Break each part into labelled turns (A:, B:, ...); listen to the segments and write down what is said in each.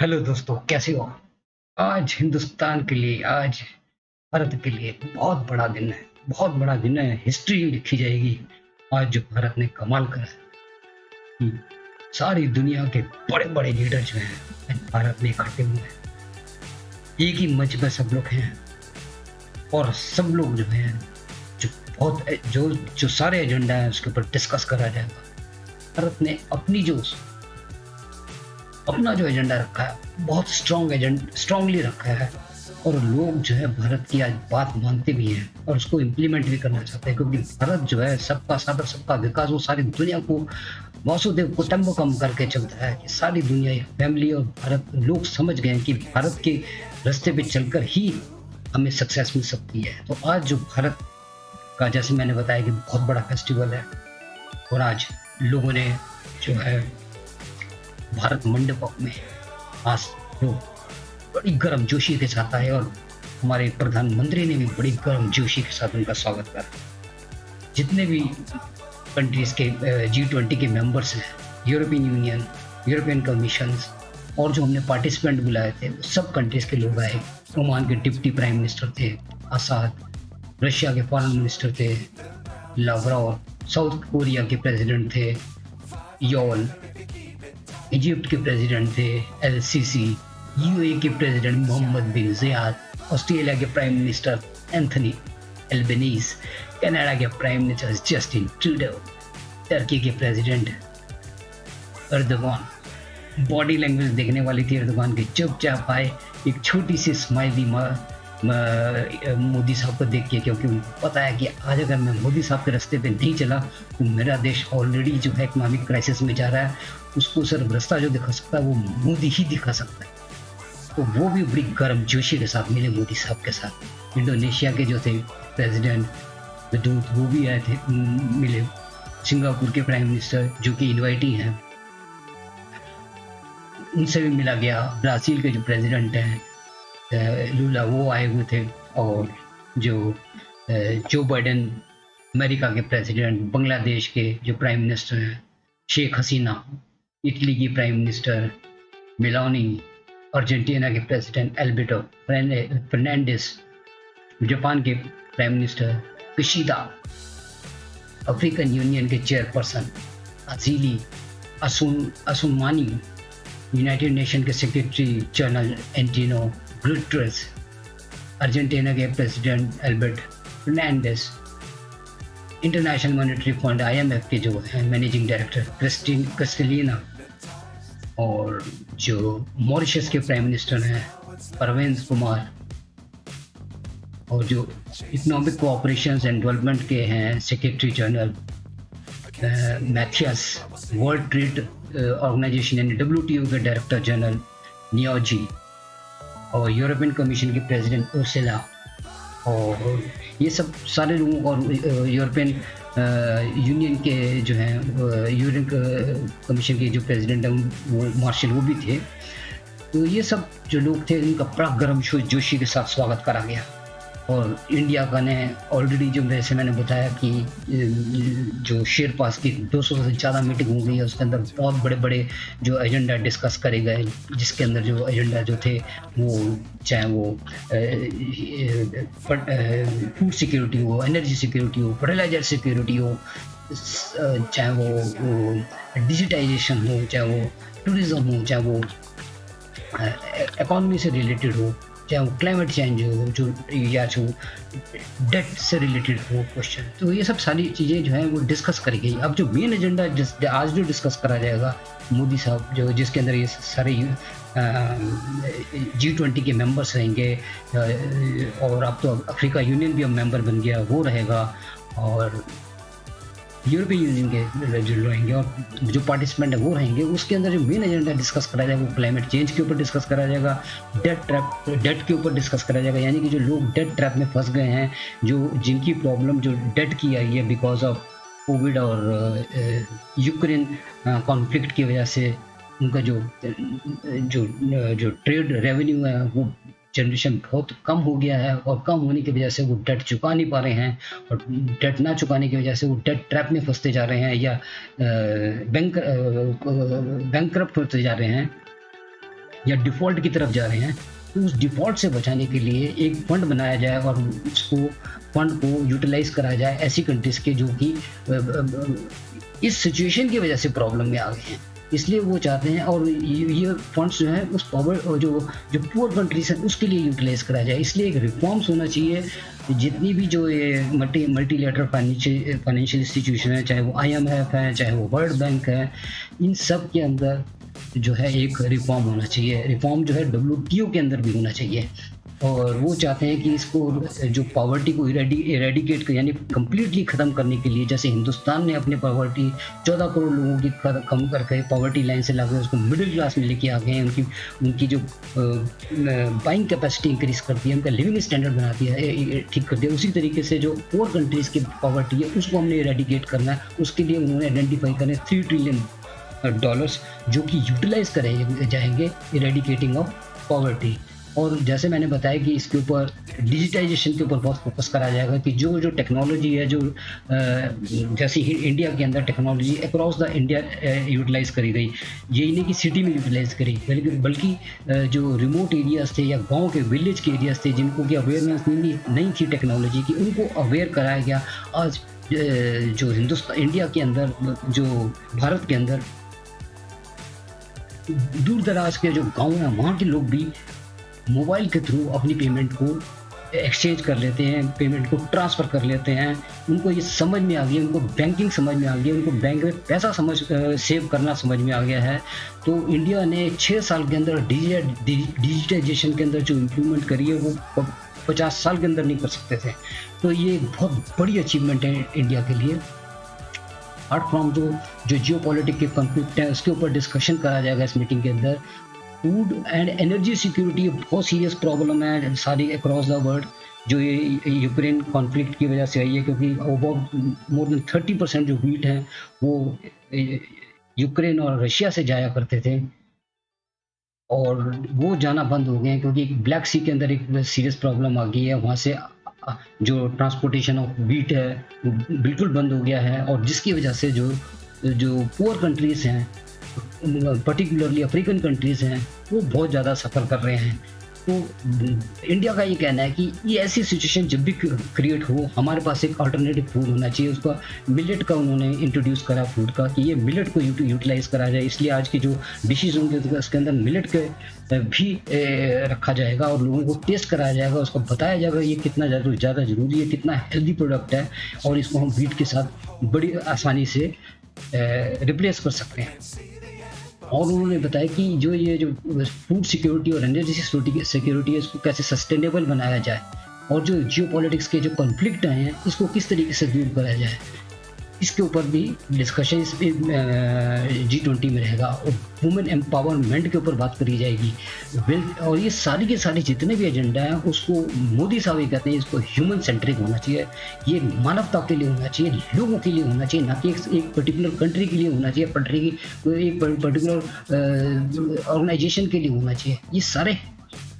A: Hello दोस्तों, कैसे हो? आज हिंदुस्तान के लिए, आज भारत के लिए बहुत बड़ा दिन है। बहुत बड़ा दिन है, हिस्ट्री लिखी जाएगी। आज जो भारत ने कमाल करा है कि सारी दुनिया के बड़े बड़े लीडर जो हैं आज भारत में इकट्ठे हुए हैं। एक ही मंच में सब लोग हैं और सब लोग जो हैं जो बहुत जो जो सारे एजेंडा है उसके ऊपर डिस्कस करा जाएगा। भारत ने अपना जो एजेंडा रखा है बहुत स्ट्रांगली रखा है और लोग जो है भारत की आज बात मानते भी हैं और उसको इम्प्लीमेंट भी करना चाहते हैं, क्योंकि भारत जो है सबका साथ और सबका विकास, वो सारी दुनिया को वासुदेव कुटुंबकम करके चलता है कि सारी दुनिया फैमिली। और भारत लोग समझ गए हैं कि भारत के रास्ते पे चलकर ही हमें सक्सेस मिल सकती है। तो आज जो भारत का, जैसे मैंने बताया कि बहुत बड़ा फेस्टिवल है और आज लोगों ने जो है भारत मंडपम में आज लोग बड़ी गर्मजोशी के साथ आए और हमारे प्रधानमंत्री ने भी बड़ी गर्मजोशी के साथ उनका स्वागत करा। जितने भी कंट्रीज के G20 के मेंबर्स हैं, यूरोपियन यूनियन, यूरोपियन कमीशन और जो हमने पार्टिसिपेंट बुलाए थे वो सब कंट्रीज के लोग आए। ओमान के डिप्टी प्राइम मिनिस्टर थे आसाद, रशिया के फॉरेन मिनिस्टर थे लावरोव, साउथ कोरिया के प्रेसिडेंट थे योल, इजिप्ट के प्रेसिडेंट थे LCC, UAE के president Mohammed bin Zayed, Australia के prime minister Anthony Albanese, Canada के prime minister Justin Trudeau, Turkey के प्रेसिडेंट एर्दोगान। बॉडी लैंग्वेज देखने वाली थी एर्दोगान की, चुपचाप आए, एक छोटी सी स्माइल दी मोदी साहब को देख के, क्योंकि उनको पता है कि आज अगर मैं मोदी साहब के रास्ते पे नहीं चला तो मेरा देश ऑलरेडी जो है इकोनॉमिक क्राइसिस में जा रहा है। उसको सिर्फ रास्ता जो दिखा सकता है वो मोदी ही दिखा सकता है। तो वो भी बड़ी गर्मजोशी के साथ मिले मोदी साहब के साथ। इंडोनेशिया के जो थे प्रेसिडेंट दूत वो भी आए थे, मिले। सिंगापुर के प्राइम मिनिस्टर जो कि इन्वाइटी हैं उनसे भी मिला गया। ब्राज़ील के जो प्रेसिडेंट हैं लूला वो आए हुए थे। और जो बाइडेन अमेरिका के प्रेसिडेंट, बांग्लादेश के जो प्राइम मिनिस्टर हैं शेख हसीना, इटली की प्राइम मिनिस्टर मेलानी, अर्जेंटीना के प्रेसिडेंट एल्बर्टो फर्नांडिस, जापान के prime minister Kishida, African Union के chairperson Azali Assoumani, United Nation के secretary general Antonio Guterres, Argentina के president Albert Fernandez, International Monetary Fund IMF के जो है managing director Kristalina, और जो मॉरिशस के प्राइम मिनिस्टर हैं परवेज कुमार, और जो इकोनॉमिक कोऑपरेशन एंड डेवलपमेंट के हैं secretary general Mathias, world trade organisation यानी WTO के डायरेक्टर जनरल नियोजी, और यूरोपियन कमीशन के प्रेसिडेंट उर्सुला। और ये सब सारे लोगों, और यूरोपियन यूनियन के जो हैं यूरोपियन कमीशन के जो प्रेसिडेंट हैं वो मार्शल वो भी थे। तो ये सब जो लोग थे उनका बड़ा गर्मजोशी के साथ स्वागत करा गया। और इंडिया का ने ऑलरेडी, जो जैसे मैंने बताया कि जो शेरपास की 200 से ज़्यादा मीटिंग हो गई है, उसके अंदर बहुत बड़े बड़े जो एजेंडा डिस्कस करे गए, जिसके अंदर जो एजेंडा जो थे वो चाहे वो फूड सिक्योरिटी हो, एनर्जी सिक्योरिटी हो, फर्टिलाइजर सिक्योरिटी हो, चाहे वो डिजिटाइजेशन हो, चाहे वो टूरिज़्म हो, चाहे वो इकॉनमी से रिलेटेड हो, चाहे वो क्लाइमेट चेंज हो, जो या जो डेट से रिलेटेड हो क्वेश्चन। तो ये सब सारी चीज़ें जो हैं वो डिस्कस करी गई। अब जो मेन एजेंडा आज जो डिस्कस करा जाएगा मोदी साहब, जो जिसके अंदर ये सारे G20 के मेंबर्स रहेंगे, और अब तो अफ्रीका यूनियन भी अब मेंबर बन गया, वो रहेगा, और यूरोपियन यूनियन के जो रहेंगे और जो पार्टिसिपेंट है वो रहेंगे। उसके अंदर जो मेन एजेंडा डिस्कस करा जाएगा वो क्लाइमेट चेंज के ऊपर डिस्कस करा जाएगा, डेट के ऊपर डिस्कस करा जाएगा, यानी कि जो लोग डेट ट्रैप में फंस गए हैं, जो जिनकी प्रॉब्लम जो डेट की आई है बिकॉज ऑफ कोविड और यूक्रेन कॉन्फ्लिक्ट की वजह से, उनका जो जो जो ट्रेड रेवेन्यू है वो जनरेशन बहुत कम हो गया है, और कम होने की वजह से वो डेट चुका नहीं पा रहे हैं, और डेट ना चुकाने की वजह से वो डेट ट्रैप में फंसते जा रहे हैं या बैंकरप्ट होते जा रहे हैं। या डिफ़ॉल्ट की तरफ जा रहे हैं, तो उस डिफ़ॉल्ट से बचाने के लिए एक फंड बनाया जाए और उसको फंड को यूटिलाइज़ कराया जाए ऐसी कंट्रीज़ के जो कि इस सिचुएशन की वजह से प्रॉब्लम में आ गए हैं। इसलिए वो चाहते हैं और ये फंड्स जो हैं उस जो जो पुअर कंट्रीज़ हैं उसके लिए यूटिलाइज़ कराया जाए। इसलिए एक रिफ़ॉर्म्स होना चाहिए। जितनी भी जो ये मल्टीलैटरल फाइनेंशियल इंस्टीट्यूशन है, चाहे वो आईएमएफ है, चाहे वो वर्ल्ड बैंक है, इन सब के अंदर जो है एक रिफ़ॉर्म होना चाहिए। रिफ़ॉर्म जो है डब्ल्यूटीओ के अंदर भी होना चाहिए। और वो चाहते हैं कि इसको जो पॉवर्टी को इरेडिकेट यानी कंप्लीटली ख़त्म करने के लिए, जैसे हिंदुस्तान ने अपनी पॉवर्टी 14 करोड़ लोगों की कम करके पॉवर्टी लाइन से लाकर उसको मिडिल क्लास में लेके आ गए हैं। उनकी उनकी जो बाइंग कैपेसिटी इंक्रीज कर दी है, उनका लिविंग स्टैंडर्ड बना दिया है, ठीक कर दिया। उसी तरीके से जो पुअर कंट्रीज़ की पॉवर्टी है उसको हमने इरेडिकेट करना है। उसके लिए उन्होंने आइडेंटिफाई करें $3 ट्रिलियन जो कि यूटिलाइज करे जाएंगे इरेडिकेटिंग ऑफ पॉवर्टी। और जैसे मैंने बताया कि इसके ऊपर डिजिटाइजेशन के ऊपर बहुत फोकस करा जाएगा कि जो जो टेक्नोलॉजी है, जो जैसे ही इंडिया के अंदर technology across the India utilise करी गई, यही नहीं कि सिटी में यूटिलाइज करी, बल्कि जो रिमोट एरियाज थे या गांव के विलेज के एरियाज थे जिनको कि अवेयरनेस नहीं थी टेक्नोलॉजी की, उनको अवेयर कराया गया। आज जो हिंदुस्तान इंडिया के अंदर, जो भारत के अंदर दूर दराज के जो गाँव हैं वहाँ के लोग भी मोबाइल के थ्रू अपनी पेमेंट को एक्सचेंज कर लेते हैं, पेमेंट को ट्रांसफ़र कर लेते हैं। उनको ये समझ में आ गया, उनको बैंकिंग समझ में आ गई, उनको बैंक में पैसा सेव करना समझ में आ गया है। तो इंडिया ने 6 साल के अंदर डिजिटाइजेशन के अंदर जो इम्प्रूवमेंट करी है वो 50 साल के अंदर नहीं कर सकते थे। तो ये बहुत बड़ी अचीवमेंट है इंडिया के लिए। अपार्ट फ्रॉम जो जियोपॉलिटिक के कॉन्फ्लिक्ट हैं उसके ऊपर डिस्कशन करा जाएगा इस मीटिंग के अंदर। फूड एंड एनर्जी सिक्योरिटी बहुत सीरियस प्रॉब्लम है सारी अक्रॉस द वर्ल्ड, जो ये यूक्रेन कॉन्फ्लिक्ट की वजह से आई है, क्योंकि अबाउट मोर देन 30% जो व्हीट है वो यूक्रेन और रशिया से जाया करते थे और वो जाना बंद हो गए हैं क्योंकि ब्लैक सी के अंदर एक सीरियस प्रॉब्लम आ गई है। वहाँ से जो ट्रांसपोर्टेशन ऑफ व्हीट है वो बिल्कुल बंद हो गया है और जिसकी वजह से जो जो पुअर कंट्रीज़ हैं, पर्टिकुलरली अफ्रीकन कंट्रीज़ हैं, वो बहुत ज़्यादा सफ़र कर रहे हैं। तो इंडिया का ये कहना है कि ये ऐसी सिचुएशन जब भी क्रिएट हो, हमारे पास एक अल्टरनेटिव फूड होना चाहिए। उसका मिलेट का उन्होंने इंट्रोड्यूस करा फूड का कि ये मिलेट को यूटिलाइज़ करा जाए। इसलिए आज की जो डिशेज़ होंगे उसके अंदर मिलेट के भी रखा जाएगा और लोगों को टेस्ट कराया जाएगा, उसको बताया जाएगा ये कितना ज़्यादा ज़रूरी है, कितना हेल्दी प्रोडक्ट है और इसको हम व्हीट के साथ बड़ी आसानी से रिप्लेस कर सकते हैं। और उन्होंने बताया कि जो फूड सिक्योरिटी और एनर्जी सिक्योरिटी है इसको कैसे सस्टेनेबल बनाया जाए और जो जियोपॉलिटिक्स के जो कॉन्फ्लिक्ट आए हैं इसको किस तरीके से दूर कराया जाए, इसके ऊपर भी डिस्कशन इस G20 में रहेगा। और वुमेन एम्पावरमेंट के ऊपर बात करी जाएगी। और ये सारी के सारे जितने भी एजेंडा हैं उसको मोदी साहब ये कहते हैं इसको ह्यूमन सेंट्रिक होना चाहिए, ये मानवता के लिए होना चाहिए, लोगों के लिए होना चाहिए, ना कि एक पर्टिकुलर कंट्री के लिए होना चाहिए, एक पर्टिकुलर ऑर्गेनाइजेशन के लिए होना चाहिए। ये सारे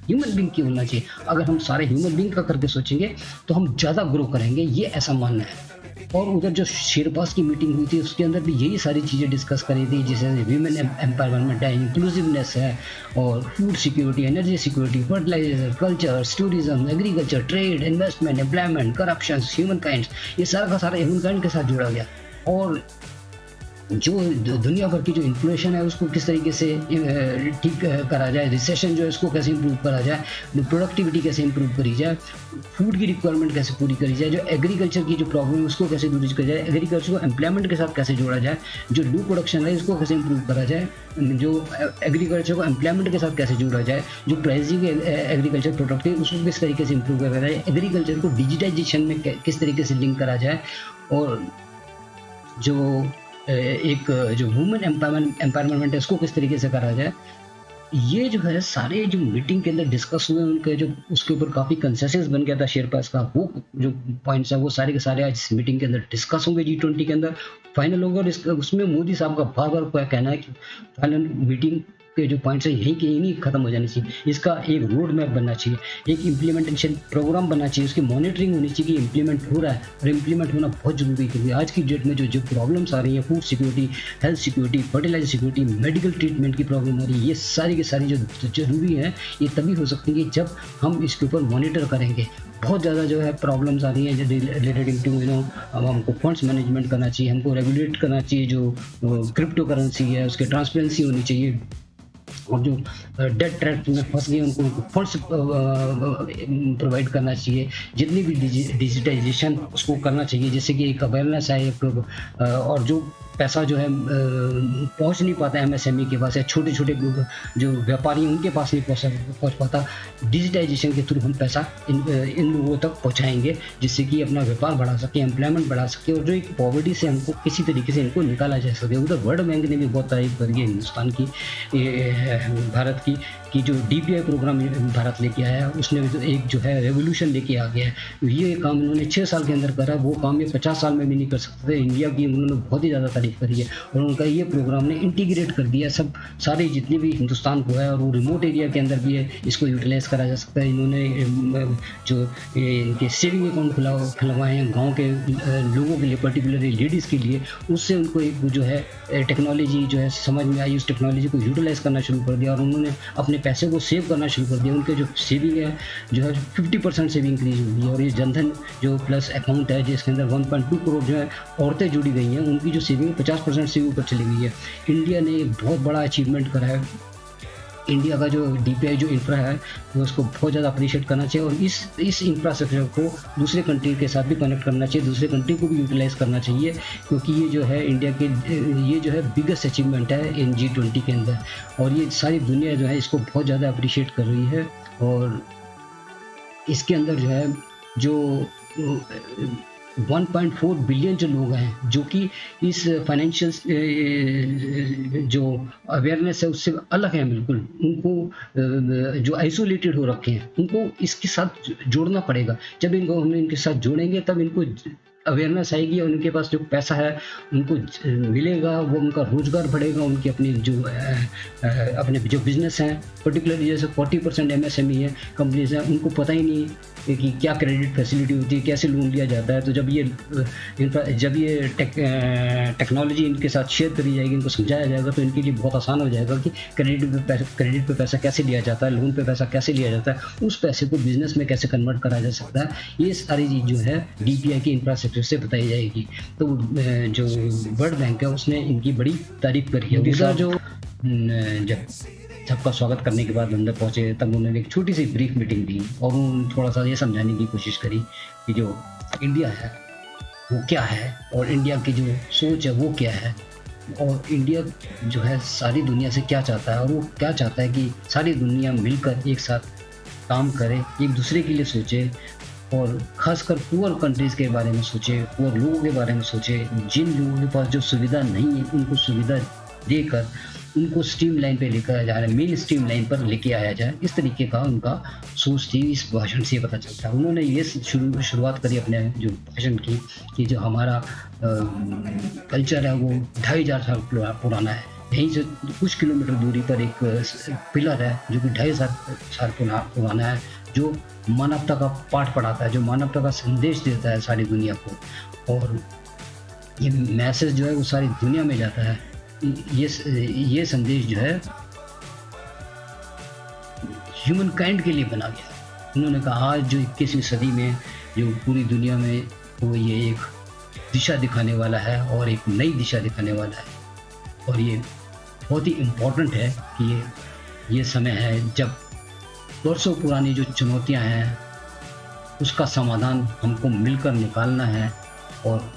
A: ह्यूमन बींग की होना चाहिए। अगर हम सारे ह्यूमन बींग का करके सोचेंगे तो हम ज़्यादा ग्रो करेंगे, ये ऐसा मानना है। और उधर जो शेरपास की मीटिंग हुई थी उसके अंदर भी यही सारी चीज़ें डिस्कस करी थी, जैसे वीमेन एम्पावरमेंट है, इंक्लूसिवनेस है और food security, energy security, fertiliser, culture, tourism, agriculture, trade, investment, employment, corruption, human kind, ये सारा का सारा ह्यूमन काइंड के साथ जुड़ा गया। और जो दुनिया भर की जो इन्फ्लेशन है उसको किस तरीके से ठीक करा जाए, रिसेशन जो है इसको कैसे इम्प्रूव करा जाए, प्रोडक्टिविटी कैसे इम्प्रूव करी जाए, फूड की रिक्वायरमेंट कैसे पूरी करी जाए, जो एग्रीकल्चर की जो प्रॉब्लम है उसको कैसे दूर करी जाए, एग्रीकल्चर को एम्प्लॉयमेंट के साथ कैसे जोड़ा जाए, जो लू प्रोडक्शन है इसको कैसे इम्प्रूव करा जाए, जो एग्रीकल्चर को एम्प्लॉयमेंट के साथ कैसे जोड़ा जाए, जो प्राइसिंग एग्रीकल्चर प्रोडक्ट है उसको किस तरीके से इम्प्रूव करा जाए, एग्रीकल्चर को डिजिटाइजेशन में किस तरीके से लिंक करा जाए, और जो एक जो वुमेन एम्पावरमेंट है इसको किस तरीके से करा जाए। ये जो है सारे जो मीटिंग के अंदर डिस्कस हुए उनके जो उसके ऊपर काफ़ी कंसेंसस बन गया था शेरपास का। वो जो पॉइंट्स है वो सारे के सारे आज इस मीटिंग के अंदर डिस्कस होंगे, G20 के अंदर फाइनल होगा। और उसमें मोदी साहब का बार बार कहना है कि फाइनल मीटिंग के जो पॉइंट्स हैं यहीं के यहीं खत्म हो जानी चाहिए। इसका एक रोड मैप बनना चाहिए, एक इम्प्लीमेंटेशन प्रोग्राम बनना चाहिए, उसकी मॉनिटरिंग होनी चाहिए कि इम्प्लीमेंट हो रहा है, और इम्प्लीमेंट होना बहुत ज़रूरी है क्योंकि आज की डेट में जो प्रॉब्लम्स आ रही हैं, food security, health security, fertiliser security, medical treatment की प्रॉब्लम आ रही है, ये सारी की सारी जो ज़रूरी है ये तभी हो सकती है जब हम इसके ऊपर मॉनिटर करेंगे। बहुत ज़्यादा जो है प्रॉब्लम्स आ रही हैं रिलेटेड टू अब हमको फंड्स मैनेजमेंट करना चाहिए, हमको रेगुलेट करना चाहिए, जो क्रिप्टो करेंसी है उसकी ट्रांसपेरेंसी होनी चाहिए, और जो डेट ट्रैप में फंस गए उनको फंड्स प्रोवाइड करना चाहिए, जितनी भी डिजिटाइजेशन उसको करना चाहिए, जैसे कि एक अवेयरनेस है एक और जो पैसा जो है पहुंच नहीं पाता एमएसएमई के पास, या छोटे छोटे जो व्यापारी उनके पास नहीं पहुंच पाता, डिजिटाइजेशन के थ्रू हम पैसा इन लोगों तक पहुंचाएंगे, जिससे कि अपना व्यापार बढ़ा सके, एम्प्लॉयमेंट बढ़ा सके, और जो एक पॉवर्टी से हमको किसी तरीके से इनको निकाला जा सके। उधर वर्ल्ड बैंक ने भी बहुत तारीफ करी है हिंदुस्तान की, भारत की, कि जो डीपीआई प्रोग्राम भारत लेके आया है उसने एक जो है रेवोल्यूशन लेके आ गया है। ये काम उन्होंने 6 साल के अंदर करा, वो काम ये 50 साल में भी नहीं कर सकते थे। इंडिया की उन्होंने बहुत ही ज़्यादा तारीफ करी है, और उनका ये प्रोग्राम ने इंटीग्रेट कर दिया सब सारे जितनी भी हिंदुस्तान को है, और वो रिमोट एरिया के अंदर भी है, इसको यूटिलाइज करा जा सकता है। इन्होंने जो इनके सेविंग अकाउंट खुलवाए हैं गाँव के लोगों के लिए, पर्टिकुलरली लेडीज़ के लिए, उससे उनको एक जो है टेक्नोलॉजी जो है समझ में आई, उस टेक्नोलॉजी को यूटिलाइज करना शुरू कर दिया, और उन्होंने अपने पैसे को सेव करना शुरू कर दिया। उनके जो सेविंग है जो है 50% सेविंग इंक्रीज हुई है, और ये जनधन जो प्लस अकाउंट है जिसके अंदर 1.2 करोड़ जो है औरतें जुड़ी गई हैं, उनकी जो सेविंग 50% से ऊपर चली गई है। इंडिया ने एक बहुत बड़ा अचीवमेंट करा है। इंडिया का जो डीपीआई जो इंफ्रा है वो उसको बहुत ज़्यादा अप्रिशिएट करना चाहिए, और इस इंफ्रास्ट्रक्चर को दूसरे कंट्री के साथ भी कनेक्ट करना चाहिए, दूसरे कंट्री को भी यूटिलाइज करना चाहिए, क्योंकि ये जो है इंडिया के ये जो है बिगेस्ट अचीवमेंट है इन G20 के अंदर, और ये सारी दुनिया जो है इसको बहुत ज़्यादा अप्रिशिएट कर रही है। और इसके अंदर जो है जो 1.4 बिलियन जो लोग हैं जो कि इस फाइनेंशियल जो अवेयरनेस है उससे अलग हैं बिल्कुल, उनको जो आइसोलेटेड हो रखे हैं उनको इसके साथ जोड़ना पड़ेगा। जब इनको हम इनके साथ जोड़ेंगे तब इनको अवेयरनेस आएगी, और उनके पास जो पैसा है उनको मिलेगा, वो उनका रोजगार बढ़ेगा, उनकी अपनी जो अपने जो बिजनेस हैं, पर्टिकुलरली जैसे 40% एमएसएमई है कंपनीज हैं, उनको पता ही नहीं कि क्या क्रेडिट फैसिलिटी होती है, कैसे लोन लिया जाता है। तो जब ये टेक्नोलॉजी इनके साथ शेयर करी जाएगी, इनको समझाया जाएगा, तो इनके लिए बहुत आसान हो जाएगा कि क्रेडिट पे पैसा कैसे लिया जाता है, लोन पे पैसा कैसे लिया जाता है, उस पैसे को बिजनेस में कैसे कन्वर्ट करा जा सकता है। ये सारी चीज़ जो है डीपीआई की इंफ्रास्ट्रक्चर से बताई जाएगी। तो जो वर्ल्ड बैंक है उसने इनकी बड़ी तारीफ करी है। दूसरा जो जब सबका स्वागत करने के बाद अंदर पहुंचे तब उन्होंने एक छोटी सी ब्रीफ मीटिंग दी, और उन्होंने थोड़ा सा ये समझाने की कोशिश करी कि जो इंडिया है वो क्या है, और इंडिया की जो सोच है वो क्या है, और इंडिया जो है सारी दुनिया से क्या चाहता है, और वो क्या चाहता है कि सारी दुनिया मिलकर एक साथ काम करे, एक दूसरे के लिए सोचे, और खासकर पुअर कंट्रीज़ के बारे में सोचे, पुअर लोगों के बारे में सोचे, जिन लोगों के पास जो सुविधा नहीं है उनको सुविधा देकर उनको स्ट्रीम लाइन पे लेकर जा रहे हैं, मेन स्ट्रीम लाइन पर लेके आया जाए, इस तरीके का उनका सोच थी। इस भाषण से पता चलता है। उन्होंने ये शुरुआत करी अपने जो भाषण की कि जो हमारा कल्चर है वो 2500 साल पुराना है। यहीं से कुछ किलोमीटर दूरी पर एक पिलर है जो कि 2500 साल पुराना है, जो मानवता का पाठ पढ़ाता है, जो मानवता का संदेश देता है सारी दुनिया को, और ये मैसेज जो है वो सारी दुनिया में जाता है। ये संदेश जो है ह्यूमन काइंड के लिए बना गया। उन्होंने कहा आज जो 21वीं सदी में जो पूरी दुनिया में वो ये एक दिशा दिखाने वाला है, और एक नई दिशा दिखाने वाला है, और ये बहुत ही इम्पोर्टेंट है कि ये समय है जब वर्षों पुरानी जो चुनौतियां हैं उसका समाधान हमको मिलकर निकालना है, और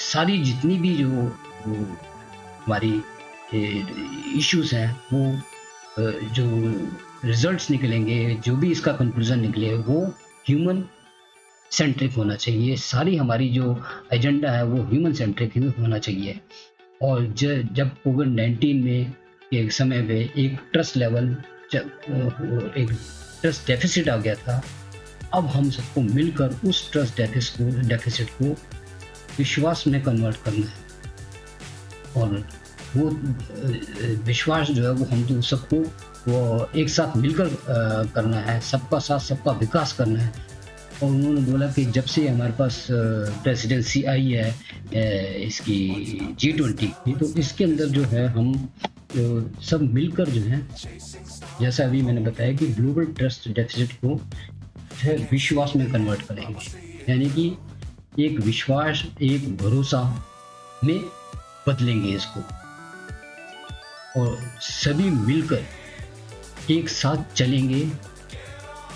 A: सारी जितनी भी जो हमारी इश्यूज हैं वो जो रिजल्ट्स निकलेंगे, जो भी इसका कंक्लूजन निकले वो ह्यूमन सेंट्रिक होना चाहिए। सारी हमारी जो एजेंडा है वो ह्यूमन सेंट्रिक होना चाहिए। और जब कोविड-19 में एक समय पे एक ट्रस्ट लेवल एक ट्रस्ट डेफिसिट आ गया था, अब हम सबको मिलकर उस ट्रस्ट डेफिसिट को विश्वास में कन्वर्ट करना है, और वो विश्वास जो है वो हम तो सबको वो एक साथ मिलकर करना है, सबका साथ सबका विकास करना है। और उन्होंने बोला कि जब से हमारे पास प्रेसिडेंसी आई है इसकी G20 की, तो इसके अंदर जो है हम सब मिलकर जो है, जैसा अभी मैंने बताया कि ग्लोबल ट्रस्ट डेफिसिट को जो है विश्वास में कन्वर्ट करेंगे, यानी कि एक विश्वास, एक भरोसा में बदलेंगे इसको, और सभी मिलकर एक साथ चलेंगे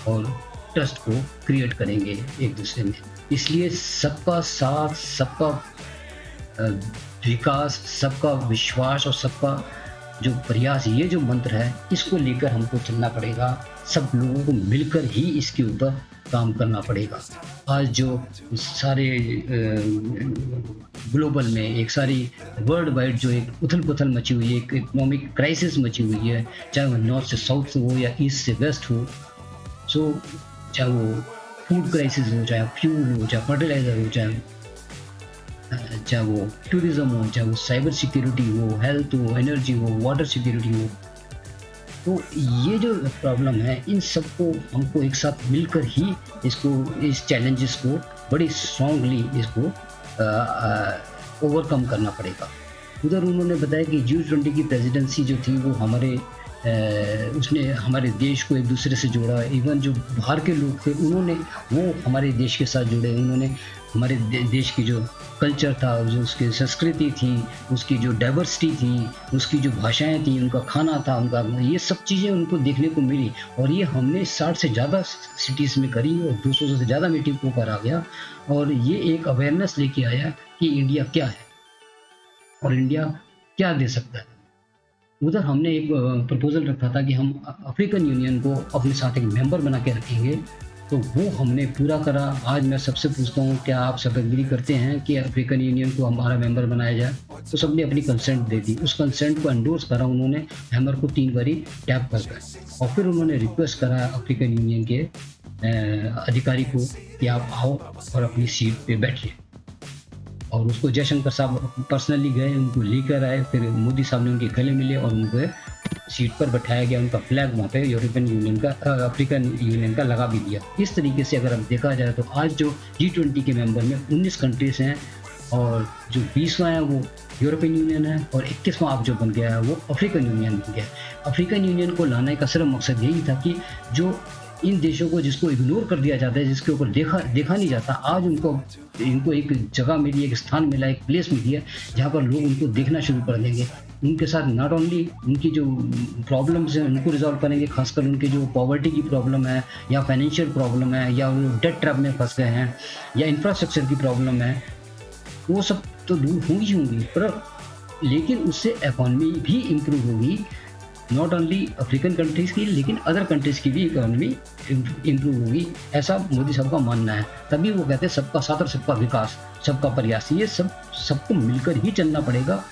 A: और ट्रस्ट को क्रिएट करेंगे एक दूसरे में। इसलिए सबका साथ, सबका विकास, सबका विश्वास और सबका जो प्रयास, ये जो मंत्र है, इसको लेकर हमको चलना पड़ेगा। सब लोगों को मिलकर ही इसके ऊपर काम करना पड़ेगा। आज जो सारे ग्लोबल में एक सारी वर्ल्ड वाइड जो एक उथल पुथल मची हुई है, एक इकोनॉमिक क्राइसिस मची हुई है, चाहे वो नॉर्थ से साउथ हो या ईस्ट से वेस्ट हो, सो चाहे वो फूड क्राइसिस हो, चाहे फ्यूल हो, चाहे फर्टिलाइजर हो, चाहे वो टूरिज्म हो, चाहे वो साइबर सिक्योरिटी हो, हेल्थ हो, एनर्जी हो, वाटर सिक्योरिटी हो, तो ये जो प्रॉब्लम है, इन सबको हमको एक साथ मिलकर ही इसको, इस चैलेंजेस को बड़ी स्ट्रांगली इसको ओवरकम करना पड़ेगा। उधर उन्होंने बताया कि G20 की प्रेसिडेंसी जो थी वो हमारे उसने हमारे देश को एक दूसरे से जोड़ा। इवन जो बाहर के लोग थे उन्होंने वो हमारे देश के साथ जुड़े, उन्होंने हमारे देश की जो कल्चर था, जो उसकी संस्कृति थी, उसकी जो डाइवर्सिटी थी, उसकी जो भाषाएं थी, उनका खाना था, उनका ये सब चीज़ें उनको देखने को मिली। और ये हमने 60 से ज़्यादा सिटीज़ में करी और 200 से ज़्यादा मीटिंग को करा गया, और ये एक अवेयरनेस लेके आया कि इंडिया क्या है और इंडिया क्या दे सकता है। उधर हमने एक प्रपोजल रखा था कि हम अफ्रीकन यूनियन को अपने साथ एक मेंबर बना के रखेंगे, तो वो हमने पूरा करा। आज मैं सबसे पूछता हूँ, क्या आप सब एग्री करते हैं कि अफ्रीकन यूनियन को हमारा मेंबर बनाया जाए? तो सबने अपनी कंसेंट दे दी। उस कंसेंट को एंडोर्स करा उन्होंने, हैमर को 3 बारी टैप कर दिया, और फिर उन्होंने रिक्वेस्ट करा अफ्रीकन यूनियन के अधिकारी को कि आप आओ और अपनी सीट पे बैठिए। और उसको जयशंकर साहब पर्सनली गए, उनको लेकर आए, फिर मोदी साहब ने उनके गले मिले और उनको सीट पर बैठाया गया। उनका फ्लैग वहाँ पे यूरोपियन यूनियन का, अफ्रीकन यूनियन का लगा भी दिया। इस तरीके से अगर अब देखा जाए तो आज जो G20 के मेंबर में 19 कंट्रीज हैं, और जो 20वां है वो यूरोपियन यूनियन है, और 21वां अब जो बन गया है वो अफ्रीकन यूनियन बन गया है। अफ्रीकन यूनियन को लाने का सिर्फ मकसद यही था कि जो इन देशों को जिसको इग्नोर कर दिया जाता है, जिसके ऊपर देखा नहीं जाता, आज इनको एक जगह मिली, एक स्थान मिला, एक प्लेस मिली है जहाँ पर लोग उनको देखना शुरू कर देंगे। उनके साथ नॉट ओनली उनकी जो प्रॉब्लम्स हैं उनको रिजॉल्व करेंगे, खासकर उनके जो पॉवर्टी की प्रॉब्लम है, या फाइनेंशियल प्रॉब्लम है, या वो डेट ट्रैप में फंस गए हैं, या इंफ्रास्ट्रक्चर की प्रॉब्लम है, वो सब तो दूर होंगी, पर लेकिन उससे इकॉनमी भी इम्प्रूव होगी। नॉट ओनली अफ्रीकन कंट्रीज़ की, लेकिन अदर कंट्रीज़ की भी इकोनॉमी इम्प्रूव होगी, ऐसा मोदी साहब का मानना है। तभी वो कहते हैं सबका साथ और सबका विकास, सबका प्रयास, ये सबको मिलकर ही चलना पड़ेगा।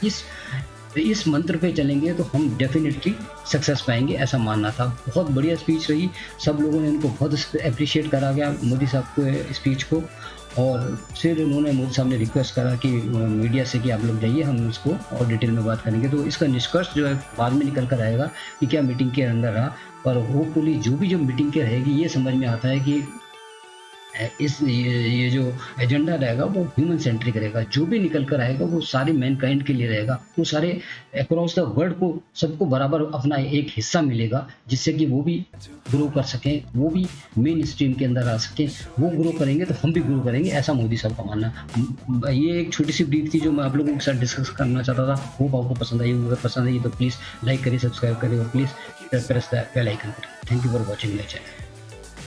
A: इस मंत्र पे चलेंगे तो हम डेफिनेटली सक्सेस पाएंगे, ऐसा मानना था। बहुत बढ़िया स्पीच रही, सब लोगों ने उनको बहुत अप्रिशिएट करा गया मोदी साहब को स्पीच को। और फिर उन्होंने मोदी साहब ने रिक्वेस्ट करा कि मीडिया से कि आप लोग जाइए, हम इसको और डिटेल में बात करेंगे। तो इसका निष्कर्ष जो है बाद में निकल कर आएगा कि क्या मीटिंग के अंदर रहा, पर होपफुली जो मीटिंग के रहेगी, ये समझ में आता है कि ये जो एजेंडा रहेगा वो ह्यूमन सेंट्रिक रहेगा। जो भी निकल कर आएगा वो सारे मैनकाइंड के लिए रहेगा, वो सारे अक्रॉस द वर्ल्ड को सबको बराबर अपना एक हिस्सा मिलेगा, जिससे कि वो भी ग्रो कर सकें, वो भी मेन स्ट्रीम के अंदर आ सकें। वो ग्रो करेंगे तो हम भी ग्रो करेंगे, ऐसा मोदी साहब का मानना। ये एक छोटी सी ब्रीफ थी जो मैं आप लोगों के साथ डिस्कस करना चाहता था। होप आपको पसंद आई। अगर पसंद आई तो प्लीज़ लाइक करिए, सब्सक्राइब करिए और please press the bell icon. Thank you for watching my channel.